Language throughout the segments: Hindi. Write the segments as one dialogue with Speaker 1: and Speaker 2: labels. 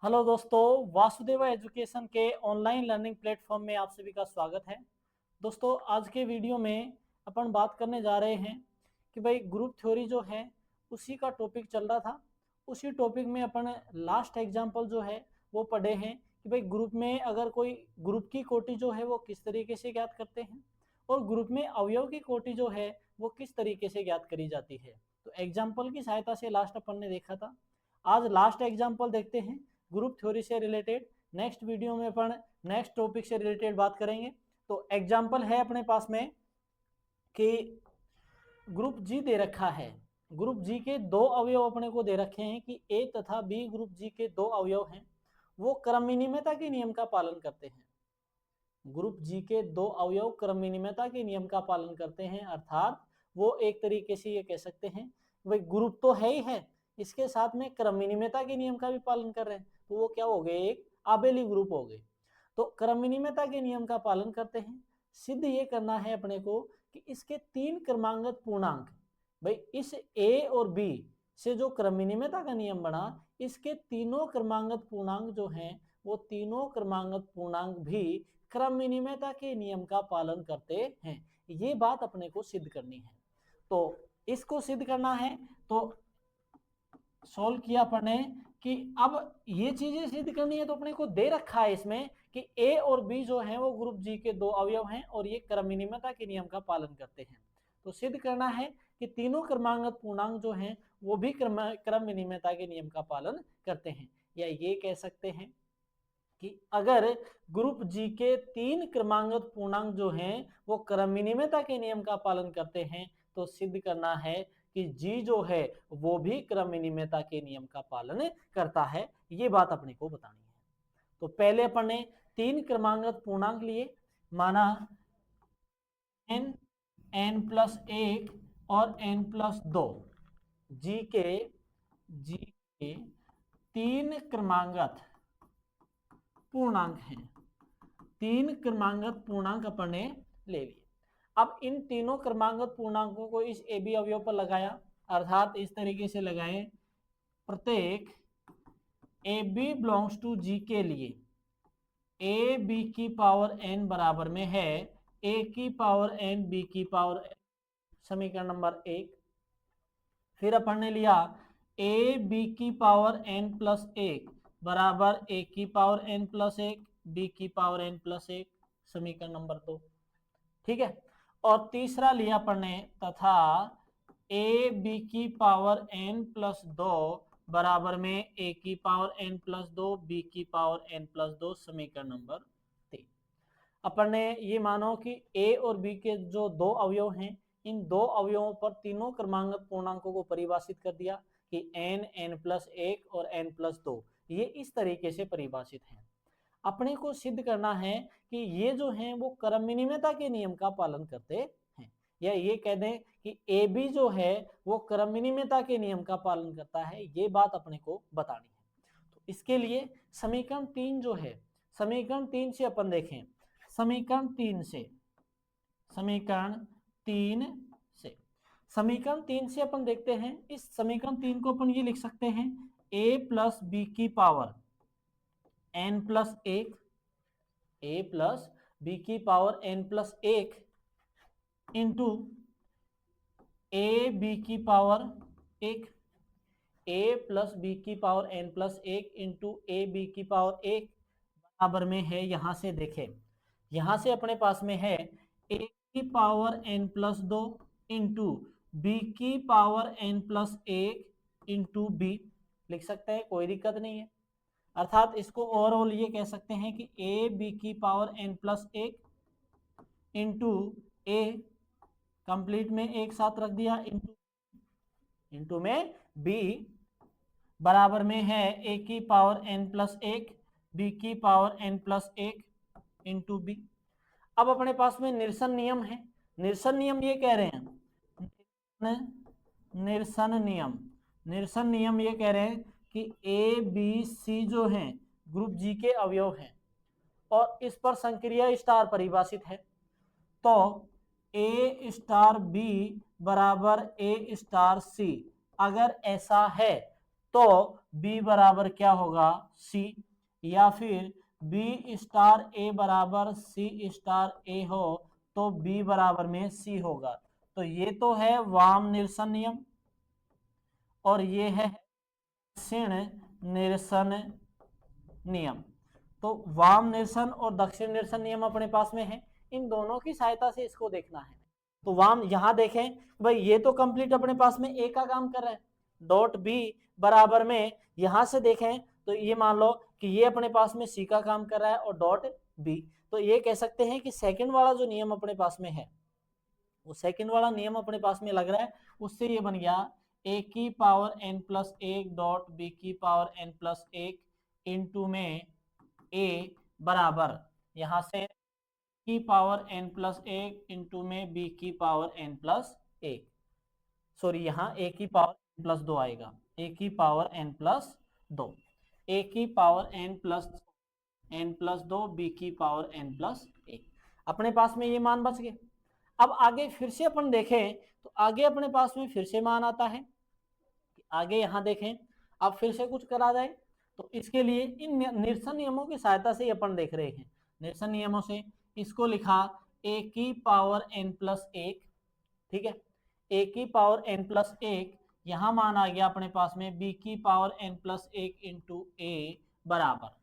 Speaker 1: हेलो दोस्तों, वासुदेवा एजुकेशन के ऑनलाइन लर्निंग प्लेटफॉर्म में आप सभी का स्वागत है। दोस्तों, आज के वीडियो में अपन बात करने जा रहे हैं कि भाई ग्रुप थ्योरी जो है उसी का टॉपिक चल रहा था। उसी टॉपिक में अपन लास्ट एग्जांपल जो है वो पढ़े हैं कि भाई ग्रुप में अगर कोई ग्रुप की कोटि जो है वो किस तरीके से ज्ञात करते हैं और ग्रुप में अवयव की कोटि जो है वो किस तरीके से ज्ञात करी जाती है। तो एग्जाम्पल की सहायता से लास्ट अपन ने देखा था। आज लास्ट एग्जाम्पल देखते हैं ग्रुप थ्योरी से रिलेटेड। नेक्स्ट वीडियो में अपन नेक्स्ट टॉपिक से रिलेटेड बात करेंगे। तो एग्जाम्पल है अपने पास में कि ग्रुप जी दे रखा है। ग्रुप जी के दो अवयव अपने को दे रखे हैं कि ए तथा बी ग्रुप जी के दो अवयव हैं, वो क्रम विनिमयता के नियम का पालन करते हैं। ग्रुप जी के दो अवयव क्रम विनिमयता के नियम का पालन करते हैं, अर्थात वो एक तरीके से ये कह सकते हैं भाई ग्रुप तो है ही है, इसके साथ में क्रम विनिमयता के नियम का भी पालन कर रहे हैं, तो वो क्या हो गए, एक आबेली ग्रुप हो गए। तो क्रम विनिमयता के नियम का पालन करते हैं। सिद्ध ये करना है अपने को कि इसके तीन क्रमांगत पूर्णांक, भाई इस ए और बी से जो क्रम विनिमयता का नियम बना, इसके तीनों क्रमांगत पूर्णांक जो हैं वो तीनों क्रमांगत पूर्णांक भी क्रम विनिमयता के नियम का पालन करते हैं। ये बात अपने को सिद्ध करनी है। तो इसको सिद्ध करना है तो सॉल्व किया अपन ने कि अब ये चीजें सिद्ध करनी है, तो अपने को दे रखा है इसमें कि ए और बी जो है वो ग्रुप जी के दो अवयव हैं और ये क्रम विनिमयता के नियम का पालन करते हैं। तो सिद्ध करना है कि तीनों क्रमांगत पूर्णांक जो हैं वो भी क्रम विनिमयता के नियम का पालन करते हैं। या ये कह सकते हैं कि अगर ग्रुप जी के तीन क्रमांगत पूर्णांक जो हैं वो क्रम विनिमयता के नियम का पालन करते हैं, तो सिद्ध करना है कि जी जो है वो भी क्रम विनिमयता के नियम का पालन करता है। ये बात अपने को बतानी है। तो पहले अपन ने तीन क्रमांगत पूर्णांक लिए, माना एन, एन प्लस एक और एन प्लस दो। जी के तीन क्रमांगत पूर्णांक हैं। तीन क्रमांगत पूर्णांक अपन ने ले लिए। अब इन तीनों क्रमांगत पूर्णांकों को इस ए बी अवयव पर लगाया, अर्थात इस तरीके से लगाएं, प्रत्येक ए बी बिलोंग्स टू जी के लिए ए बी की पावर एन बराबर में है ए की पावर एन बी की पावर एन, समीकरण नंबर एक। फिर अपन ने लिया ए बी की पावर एन प्लस एक बराबर ए की पावर एन प्लस एक बी की पावर एन प्लस एक, समीकरण नंबर दो। ठीक है। और तीसरा लिया अपन ने तथा ए बी की पावर एन प्लस दो बराबर में ए की पावर एन प्लस दो बी की पावर एन प्लस दो, समीकरण नंबर तीन। अपन ने ये मानो कि ए और बी के जो दो अवयव हैं, इन दो अवयवों पर तीनों क्रमांगत पूर्णांकों को परिभाषित कर दिया कि एन, एन प्लस एक और एन प्लस दो, ये इस तरीके से परिभाषित हैं। अपने को सिद्ध करना है कि ये जो हैं वो क्रम विनिमयता के नियम का पालन करते हैं, या ये कह दें कि ए बी जो है वो क्रम विनिमयता के नियम का पालन करता है। ये बात अपने को बतानी है। तो इसके लिए समीकरण तीन जो है, समीकरण तीन से अपन देखें, समीकरण तीन से समीकरण तीन से समीकरण तीन से अपन देखते हैं। इस समीकरण तीन को अपन ये लिख सकते हैं, ए प्लस बी की पावर एन प्लस एक, ए प्लस बी की पावर एन प्लस एक इंटू ए बी की पावर एक, ए प्लस बी की पावर एन प्लस एक इंटू ए बी की पावर एक बराबर में है, यहां से देखें, यहां से अपने पास में है ए की पावर एन प्लस दो इंटू बी की पावर एन प्लस एक इंटू बी। लिख सकते हैं, कोई दिक्कत नहीं है। अर्थात इसको ओवरऑल ये कह सकते हैं कि ए बी की पावर एन प्लस एक इंटू ए, कंप्लीट में एक साथ रख दिया, इंटू में बी बराबर में है ए की पावर एन प्लस एक बी की पावर एन प्लस एक इंटू बी। अब अपने पास में निरसन नियम है। निरसन नियम ये कह रहे हैं, निरसन नियम ये कह रहे हैं कि ए बी सी जो हैं ग्रुप जी के अवयव हैं और इस पर संक्रिया स्टार परिभाषित है। तो ए स्टार बी बराबर ए स्टार सी, अगर ऐसा है तो b बराबर क्या होगा c, या फिर b स्टार a बराबर c स्टार a हो तो b बराबर में c होगा। तो ये तो है वाम निरसन नियम और ये है दक्षिण निरसन नियम। तो वाम निरसन और दक्षिण निरसन नियम अपने पास में है, इन दोनों की सहायता से इसको देखना है। तो वाम यहां देखें भाई, ये तो कंप्लीट अपने पास में ए का काम कर रहा है, डॉट बी बराबर में यहां से देखें तो ये मान लो कि ये अपने पास में सी का काम कर रहा है और डॉट बी। तो ये कह सकते हैं कि सेकंड वाला जो नियम अपने पास में है, वो सेकंड वाला नियम अपने पास में लग रहा है, उससे ये बन गया ए की पावर एन प्लस एक डॉट बी की पावर एन प्लस एक इंटू में ए बराबर यहां से की पावर एन प्लस एक इंटू में बी की पावर एन प्लस एक, सॉरी यहाँ ए की पावर एन प्लस दो आएगा, ए की पावर एन प्लस दो, ए की पावर एन प्लस दो, बी की पावर एन प्लस एक। अपने पास में ये मान बच गए। अब आगे फिर से अपन देखें तो आगे अपने पास में फिर से मान आता है, आगे यहां देखें अब फिर से कुछ करा जाए तो इसके लिए इन निरसन नियमों की सहायता से अपन देख रहे हैं। निरसन नियमों से इसको लिखा ए की पावर एन प्लस एक, ठीक है, ए की पावर एन प्लस एक, यहां मान आ गया अपने पास में बी की पावर एन प्लस एक इंटू ए बराबर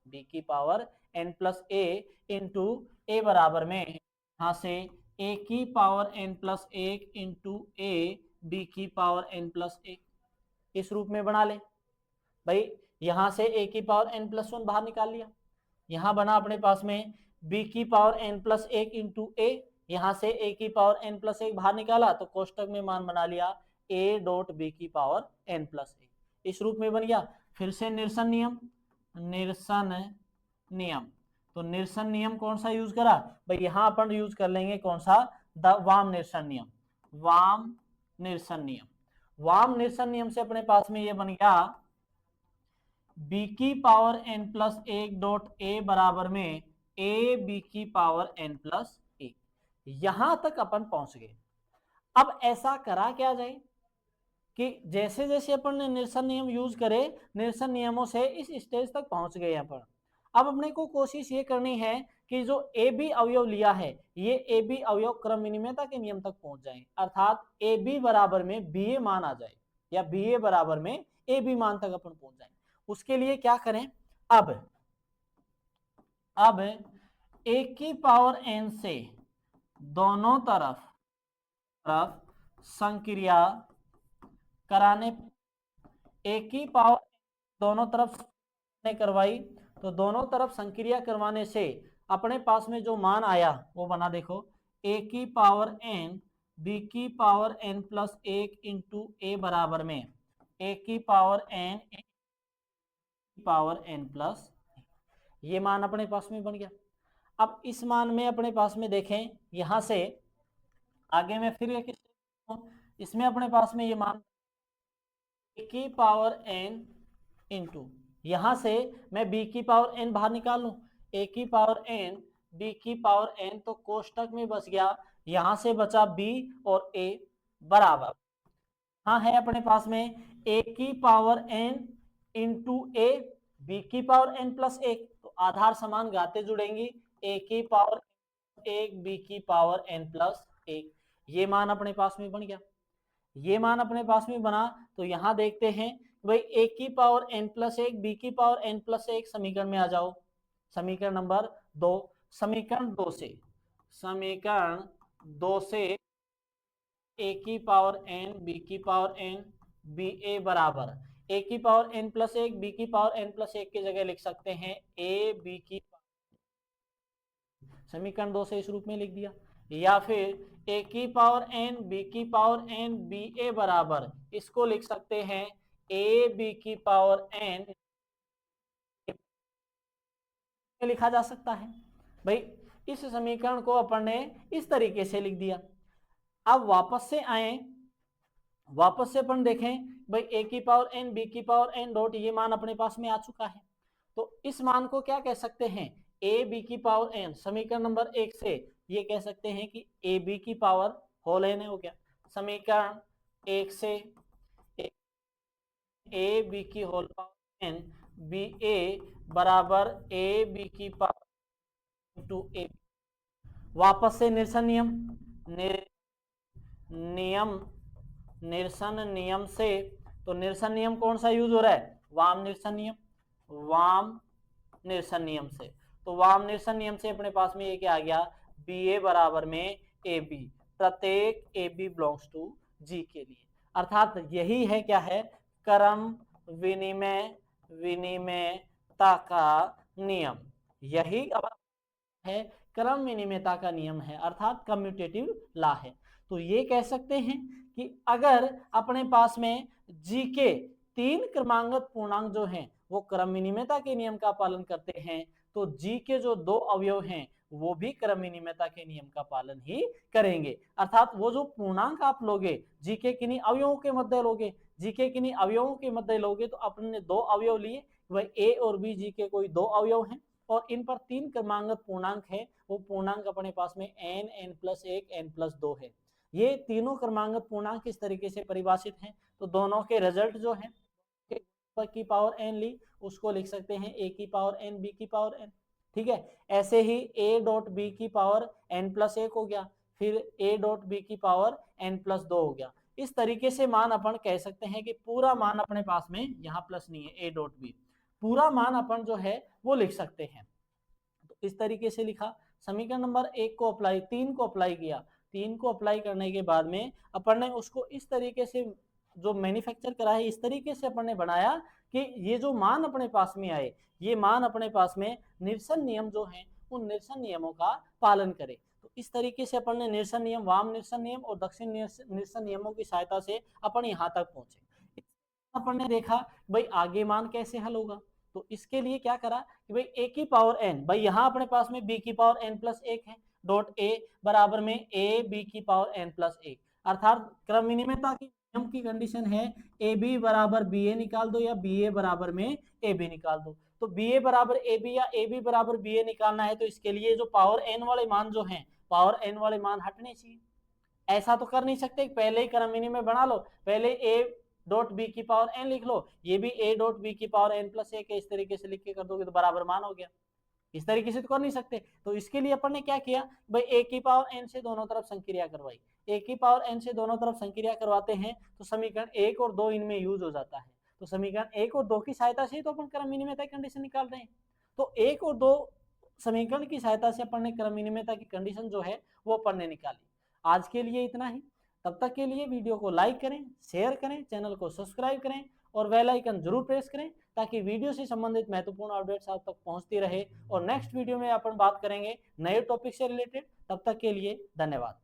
Speaker 1: बी की पावर एन प्लस ए इंटू ए बराबर में यहां से ए की पावर एन प्लस एक इंटू ए बी की पावर एन प्लस एक, इस रूप में बना ले भाई। यहां से ए की पावर एन प्लस वन बाहर निकाल लिया, यहां बना अपने पास में बी की पावर एन प्लस एक इंटू ए, यहां से ए की पावर एन प्लस एक बाहर निकाला तो कोष्टक में मान बना लिया ए डॉट बी की पावर एन प्लस एक, इस रूप में बन गया। फिर से निरसन नियम, निरसन नियम, तो निरसन नियम कौन सा यूज करा भाई, यहां अपन यूज कर लेंगे कौन सा, वाम निरसन नियम। वाम निरसन नियम, वाम निरसन नियम से अपने पास में ये बन गया बी की पावर एन प्लस एक डॉट ए बराबर में ए बी की पावर एन प्लस एक, यहां तक अपन पहुंच गए। अब ऐसा करा क्या जाए कि जैसे जैसे अपन ने निरसन नियम यूज करे, निरसन नियमों से इस स्टेज तक पहुंच गए अपन। अब अपने को कोशिश ये करनी है कि जो ए बी अवयव लिया है ये ए बी अवयव क्रम विनिमयता के नियम तक पहुंच जाए, अर्थात ए बी बराबर में बी ए मान आ जाए या बी ए बराबर में ए बी मान तक अपन पहुंच जाए। उसके लिए क्या करें, अब ए की पावर एन से दोनों तरफ संक्रिया कराने, ए की पावर दोनों तरफ करवाई तो दोनों तरफ संक्रिया करवाने से अपने पास में जो मान आया वो बना देखो ए की पावर एन बी की पावर एन प्लस एक इंटू ए बराबर में ए की पावर एन प्लस, ये मान अपने पास में बन गया। अब इस मान में अपने पास में देखें यहां से आगे में फिर एक इसमें अपने पास में ये मान ए की पावर एन इंटू, यहां से मैं b की पावर n बाहर निकाल लूं, a की पावर n b की पावर n, तो कोष्टक में बच गया यहां से बचा b और a बराबर, हाँ है अपने पास में a की power n into a b की पावर n प्लस एक, तो आधार समान गाते जुड़ेंगी a की पावर एक b की पावर n प्लस एक, ये मान अपने पास में बन गया। ये मान अपने पास में बना तो यहां देखते हैं भाई ए की पावर एन प्लस एक बी की पावर एन प्लस एक, समीकरण में आ जाओ, समीकरण नंबर दो, समीकरण दो से ए की पावर एन बी की पावर एन बी ए बराबर ए की पावर एन प्लस एक बी की पावर एन प्लस एक की जगह लिख सकते हैं ए बी की, समीकरण दो से इस रूप में लिख दिया, या फिर ए की पावर एन बी की पावर एन बी ए बराबर इसको लिख सकते हैं ए बी की पावर एन, लिखा जा सकता है भाई। इस समीकरण को अपन ने इस तरीके से लिख दिया। अब वापस से आए, वापस से अपन देखें भाई ए की पावर एन बी की पावर एन डॉट, ये मान अपने पास में आ चुका है, तो इस मान को क्या कह सकते हैं ए बी की पावर एन, समीकरण नंबर एक से ये कह सकते हैं कि ए बी की पावर होल एन हो गया, समीकरण एक से ए बी की होल पावर एन बी ए बराबर ए बी की पावर टू ए। वापस से निरसन नियम, निरसन नियम से, तो निरसन नियम कौन सा यूज हो रहा है, वाम निरसन नियम, वाम निरसन नियम से। तो वाम निरसन नियम से अपने पास में ये क्या आ गया, बी ए बराबर में ए बी, प्रत्येक ए बी बिलोंग्स टू जी के लिए। अर्थात यही है क्या है, क्रम विनिमयता का नियम, यही है क्रम विनिमयता का नियम है, अर्थात कम्यूटेटिव लॉ है। तो ये कह सकते हैं कि अगर अपने पास में जी के 3 क्रमांगत पूर्णांक जो हैं वो क्रम विनिमयता के नियम का पालन करते हैं, तो जी के जो 2 अवयव हैं वो भी क्रम विनिमयता के नियम का पालन ही करेंगे। अर्थात वो जो पूर्णांक आप लोगे जी के किन्हीं अवयवों के मध्य लोगे, जी के किन्हीं अवयवों के मध्य लोगे, तो अपने 2 अवयव लिए, वह ए और बी जी के कोई 2 अवयव हैं और इन पर 3 क्रमांगत पूर्णांक है, वो पूर्णांक अपने पास में n, n+1, n+2 है। ये तीनों क्रमांगत पूर्णांक किस तरीके से परिभाषित हैं, तो दोनों के रिजल्ट जो है की पावर n ली, उसको लिख सकते हैं a की पावर n b की पावर n, ठीक है। ऐसे ही a डॉट b की पावर n+1 हो गया, फिर a डॉट b की पावर n+2 हो गया। इस तरीके से मान अपन कह सकते हैं कि पूरा मान अपने पास में, यहाँ प्लस नहीं है, a डॉट b, पूरा मान अपन जो है वो लिख सकते हैं। तो इस तरीके से लिखा, समीकरण नंबर 1 को अप्लाई, 3 को अप्लाई किया, 3 को अप्लाई करने के बाद में अपन ने उसको इस तरीके से जो मैन्युफैक्चर करा है, इस तरीके से अपन ने बनाया कि ये जो मान अपने पास में आए, ये मान अपने पास में निरसन नियम जो है उन निरसन नियमों का पालन करे। तो इस तरीके से अपन ने निरसन नियम, वाम निरसन नियम और दक्षिण निरसन नियमों की सहायता से अपन यहाँ तक पहुंचे। अपन ने देखा भाई आगे मान कैसे हल होगा, तो इसके लिए क्या करा कि भाई a की पावर n, भाई यहाँ अपने पास में b की पावर n+1 है, डॉट a बराबर में a b की पावर n+1, अर्थात क्रम विनिमयता की नियम की कंडीशन है ए बी बराबर बी ए निकाल दो या बी ए बराबर में ए बी निकाल दो। तो बी ए बराबर ए बी या ए बी बराबर बी ए निकालना है, तो इसके लिए जो पावर n वाले मान जो हैं, पावर n वाले मान हटने चाहिए। ऐसा तो कर नहीं सकते पहले ही क्रम विनिमय बना लो, पहले a डॉट बी की पावर n लिख लो, ये भी a डॉट बी की पावर n+1 है, इस तरीके से लिख के कर दोगे तो बराबर मान हो गया। इस तरीके से तो कर नहीं सकते, तो इसके लिए अपन ने क्या किया भाई a की पावर n से दोनों तरफ संक्रिया करवाई, a की पावर n से दोनों तरफ संक्रिया करवाते हैं तो समीकरण 1 और 2 इनमें यूज हो जाता है। तो समीकरण 1 और 2 की सहायता से तो अपन क्रम विनिमयता की कंडीशन निकाल रहे हैं। तो 1 और 2 समीकरण की सहायता से अपन ने क्रम विनिमयता की कंडीशन जो है वो अपन ने निकाली। आज के लिए इतना ही, तब तक के लिए वीडियो को लाइक करें, शेयर करें, चैनल को सब्सक्राइब करें और बेल आइकन जरूर प्रेस करें ताकि वीडियो से संबंधित महत्वपूर्ण अपडेट्स आप तक पहुंचती रहे। और नेक्स्ट वीडियो में अपन बात करेंगे नए टॉपिक से रिलेटेड। तब तक के लिए धन्यवाद।